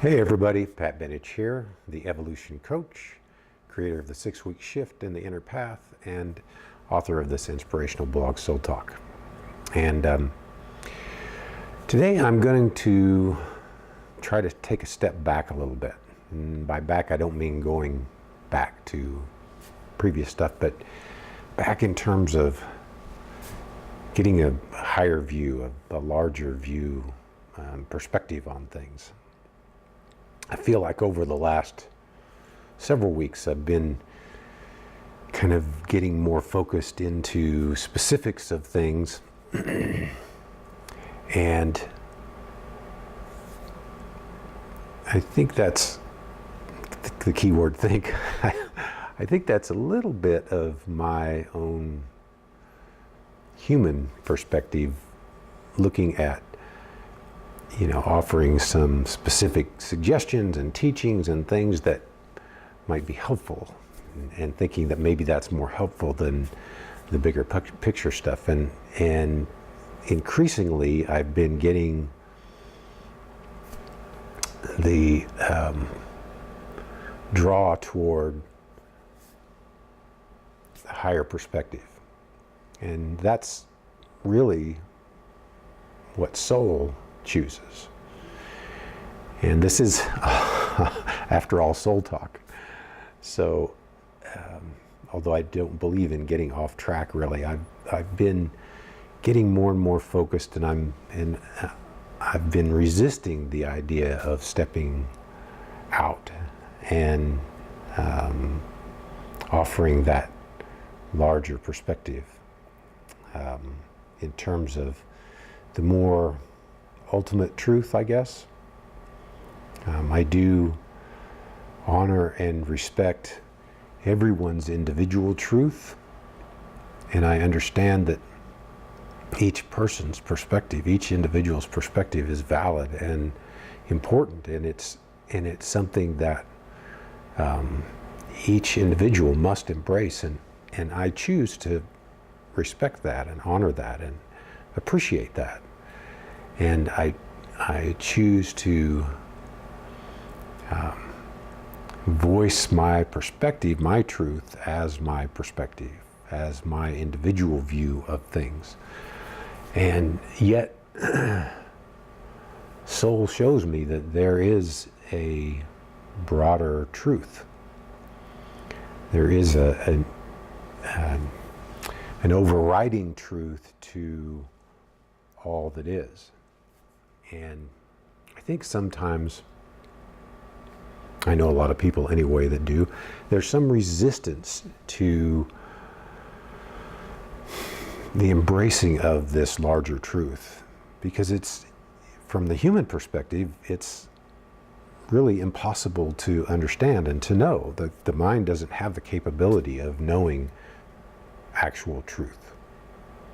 Hey everybody, Pat Benage here, the evolution coach, creator of the 6-week shift in the inner path, and author of this inspirational blog, SoulTalk. And today I'm going to try to take a step back a little bit. And by back, I don't mean going back to previous stuff, but back in terms of getting a higher view, a larger view, perspective on things. I feel like over the last several weeks I've been kind of getting more focused into specifics of things and I think that's the key word, think. I think that's a little bit of my own human perspective, looking at offering some specific suggestions and teachings and things that might be helpful, and thinking that maybe that's more helpful than the bigger picture stuff. And increasingly, I've been getting the draw toward a higher perspective. And that's really what soul chooses. And this is, after all, soul talk. So, although I don't believe in getting off track, really, I've been getting more and more focused, and I've been resisting the idea of stepping out and offering that larger perspective in terms of the more ultimate truth, I guess. I do honor and respect everyone's individual truth, and I understand that each person's perspective, each individual's perspective, is valid and important, and it's something that each individual must embrace, and I choose to respect that and honor that and appreciate that. And I choose to voice my perspective, my truth, as my perspective, as my individual view of things. And yet, soul shows me that there is a broader truth. There is an overriding truth to all that is. And I think sometimes, I know a lot of people anyway that do, there's some resistance to the embracing of this larger truth, because it's, from the human perspective, it's really impossible to understand and to know. The mind doesn't have the capability of knowing actual truth,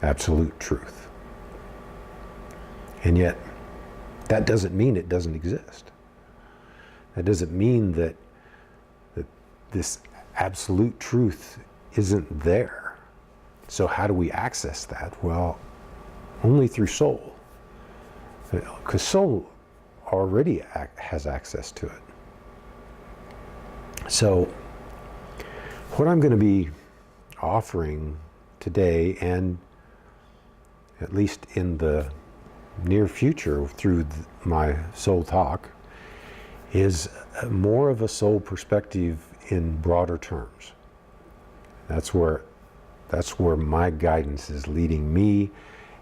absolute truth. And yet, that doesn't mean it doesn't exist. That doesn't mean that this absolute truth isn't there. So how do we access that? Well, only through soul. Because soul already has access to it. So what I'm going to be offering today, and at least in the near future through my soul talk, is more of a soul perspective in broader terms. That's where my guidance is leading me,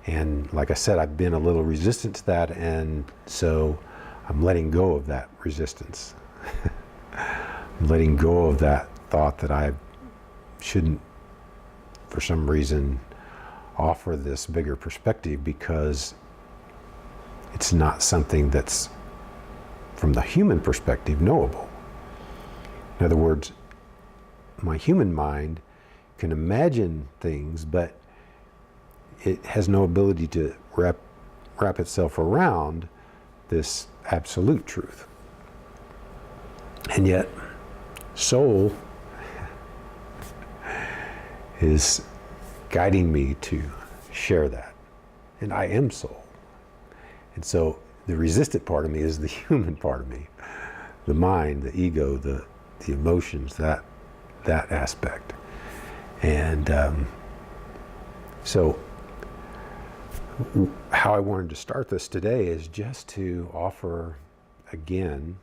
and like I said, I've been a little resistant to that, and so I'm letting go of that resistance. I'm letting go of that thought that I shouldn't, for some reason, offer this bigger perspective, because it's not something that's, from the human perspective, knowable. In other words, my human mind can imagine things, but it has no ability to wrap itself around this absolute truth. And yet, soul is guiding me to share that. And I am soul. And so The resistant part of me is the human part of me, the mind, the ego, the emotions, that aspect. And so how I wanted to start this today is just to offer again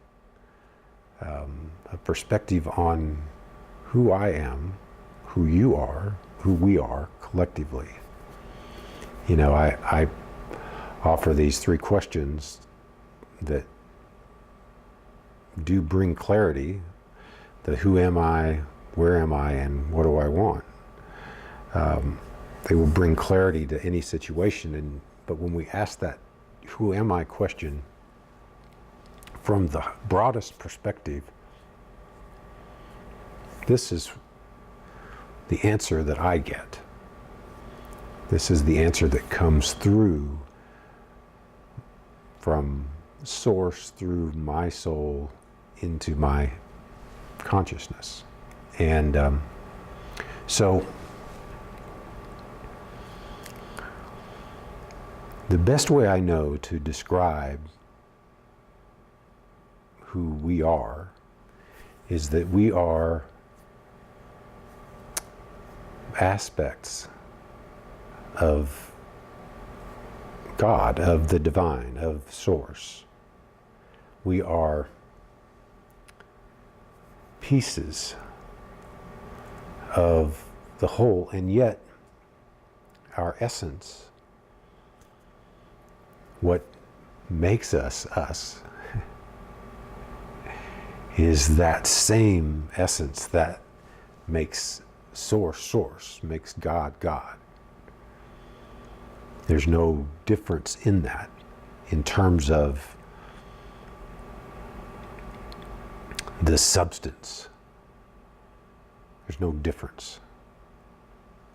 a perspective on who I am, who you are, who we are collectively. You know, I offer these 3 questions that do bring clarity: the who am I, where am I, and what do I want. They will bring clarity to any situation, but when we ask that who am I question from the broadest perspective, this is the answer that I get. This is the answer that comes through from source, through my soul, into my consciousness. And so the best way I know to describe who we are is that we are aspects of God, of the divine, of source. We are pieces of the whole, and yet our essence, what makes us us, is that same essence that makes source, makes God, God. There's no difference in that in terms of the substance. There's no difference.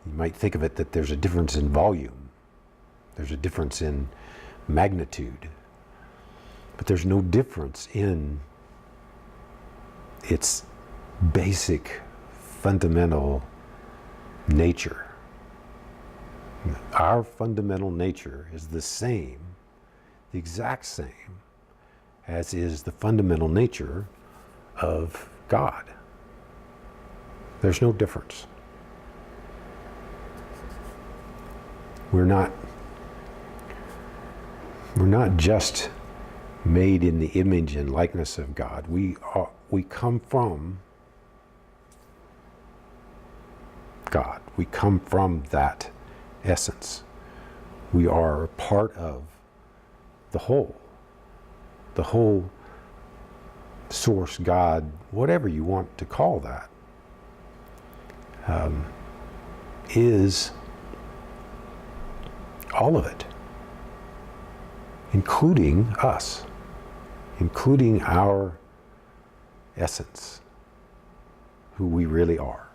You might think of it that there's a difference in volume. There's a difference in magnitude. But there's no difference in its basic, fundamental nature. Our fundamental nature is the same, the exact same, as is the fundamental nature of God. There's no difference. We're not just made in the image and likeness of God. We come from God. We come from that essence. We are a part of the whole source, God, whatever you want to call that, is all of it, including us, including our essence, who we really are.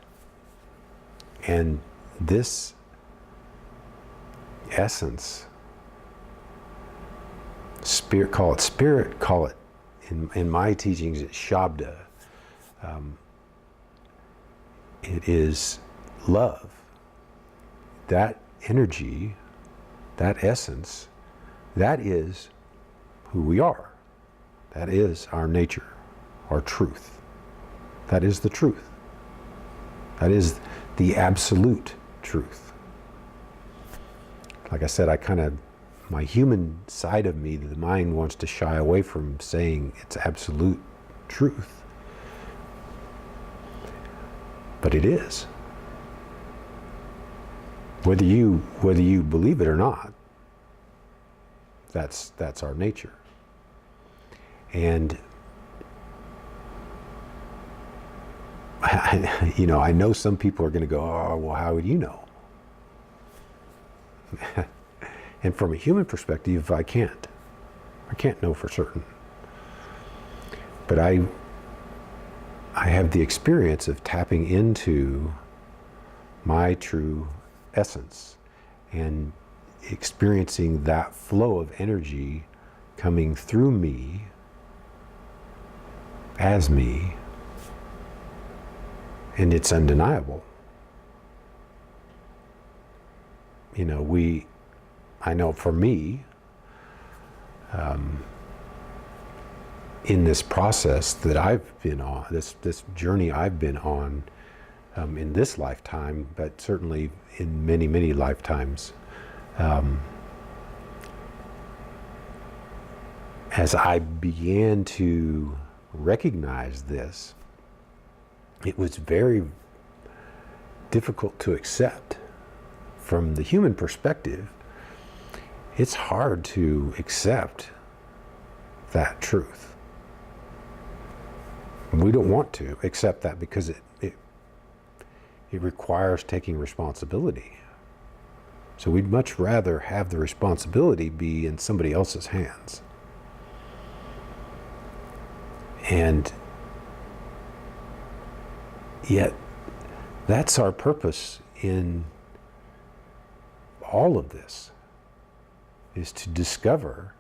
And this essence, spirit, call it, in my teachings, it's Shabda. It is love. That energy, that essence, that is who we are. That is our nature, our truth. That is the truth. That is the absolute truth. Like I said, my human side of me, the mind wants to shy away from saying it's absolute truth. But it is. Whether you believe it or not, that's our nature. And I know some people are going to go, oh, well, how would you know? And from a human perspective, I can't know for certain. But I have the experience of tapping into my true essence and experiencing that flow of energy coming through me, as me, and it's undeniable. I know for me, in this process that I've been on, this journey I've been on in this lifetime, but certainly in many, many lifetimes. As I began to recognize this, it was very difficult to accept. From the human perspective, it's hard to accept that truth. We don't want to accept that because it requires taking responsibility. So we'd much rather have the responsibility be in somebody else's hands. And yet, that's our purpose in all of this, is to discover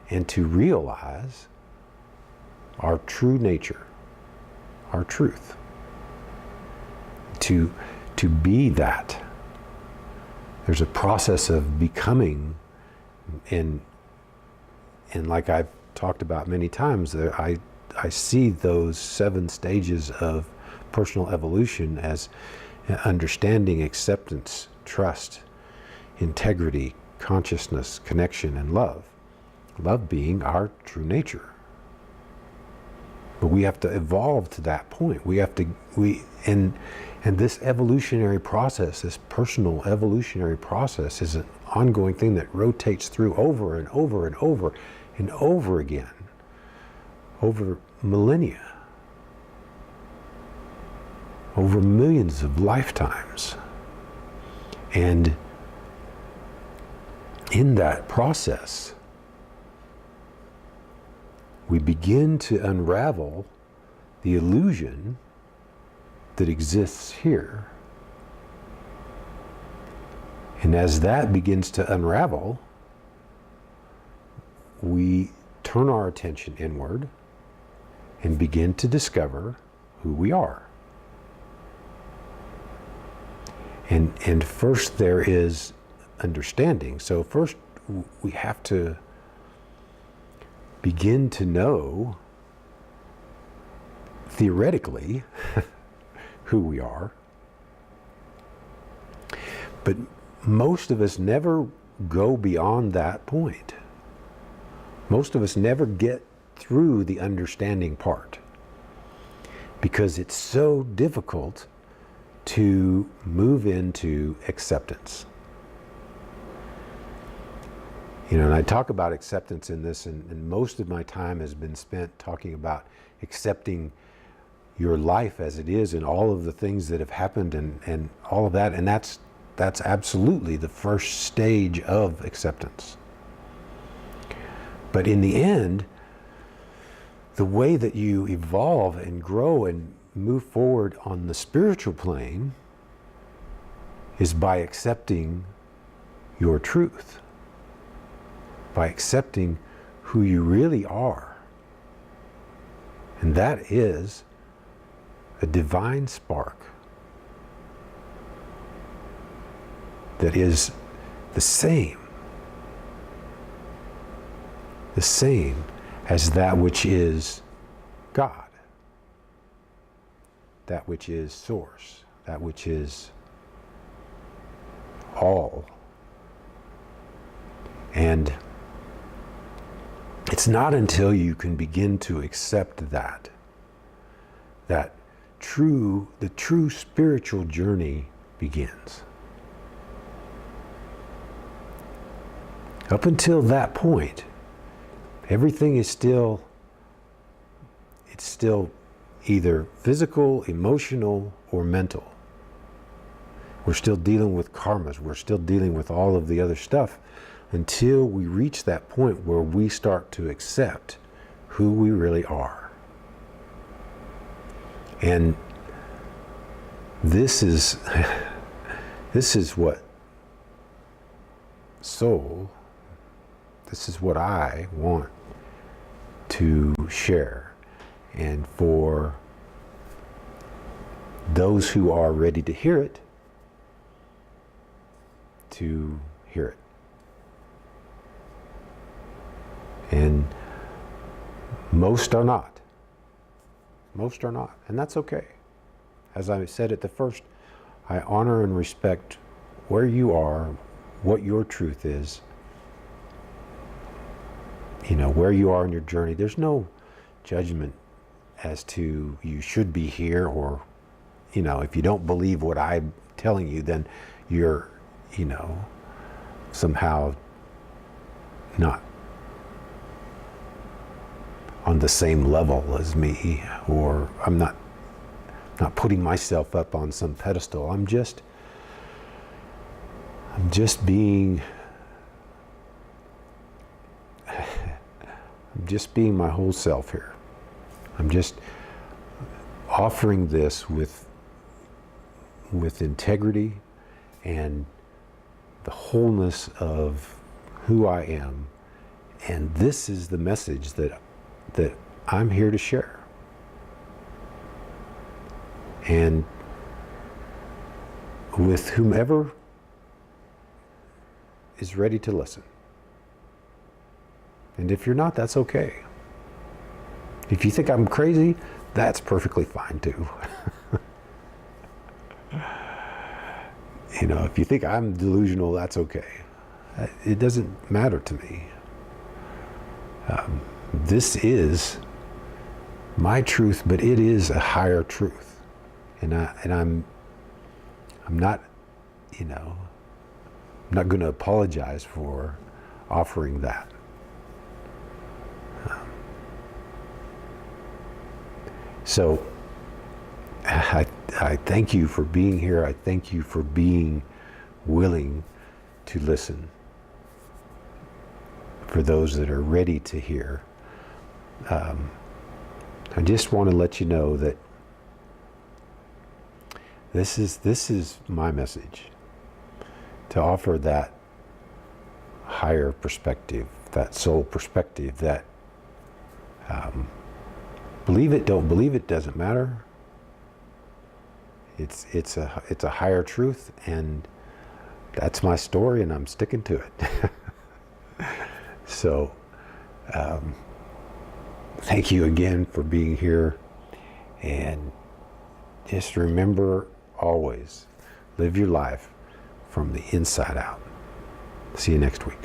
and to realize our true nature, our truth. To be that. There's a process of becoming, and like I've talked about many times, I see those 7 stages of personal evolution as understanding, acceptance, trust, integrity, consciousness, connection, and love. Love being our true nature. But we have to evolve to that point. And this evolutionary process, this personal evolutionary process, is an ongoing thing that rotates through over and over and over and over again, over millennia, over millions of lifetimes. And in that process, we begin to unravel the illusion that exists here. And as that begins to unravel, we turn our attention inward and begin to discover who we are. And first there is understanding. So first we have to begin to know theoretically who we are. But most of us never go beyond that point. Most of us never get through the understanding part because it's so difficult to move into acceptance. You know, and I talk about acceptance in this, and most of my time has been spent talking about accepting your life as it is and all of the things that have happened and all of that. And that's absolutely the first stage of acceptance. But in the end, the way that you evolve and grow and move forward on the spiritual plane is by accepting your truth, by accepting who you really are. And that is a divine spark that is the same as that which is God, that which is source, that which is all. And it's not until you can begin to accept that the true spiritual journey begins. Up until that point, everything is still either physical, emotional, or mental. We're still dealing with karmas. We're still dealing with all of the other stuff until we reach that point where we start to accept who we really are. And this is what this is what I want to share, and for those who are ready to hear it, to hear it. And most are not. Most are not. And that's okay. As I said at the first, I honor and respect where you are, what your truth is, where you are in your journey. There's no judgment as to you should be here, or, if you don't believe what I'm telling you, then you're, somehow not on the same level as me, or I'm not putting myself up on some pedestal. I'm just being my whole self here. I'm just offering this with integrity and the wholeness of who I am. And this is the message that I'm here to share. And with whomever is ready to listen. And if you're not, that's okay. If you think I'm crazy, that's perfectly fine too. If you think I'm delusional, that's okay. It doesn't matter to me. This is my truth, but it is a higher truth. And I'm not, I'm not going to apologize for offering that. So I thank you for being here. I thank you for being willing to listen. For those that are ready to hear, I just want to let you know that this is my message, to offer that higher perspective, that soul perspective, that believe it, don't believe it, doesn't matter. It's a higher truth, and that's my story, and I'm sticking to it. So, thank you again for being here, and just remember always, live your life from the inside out. See you next week.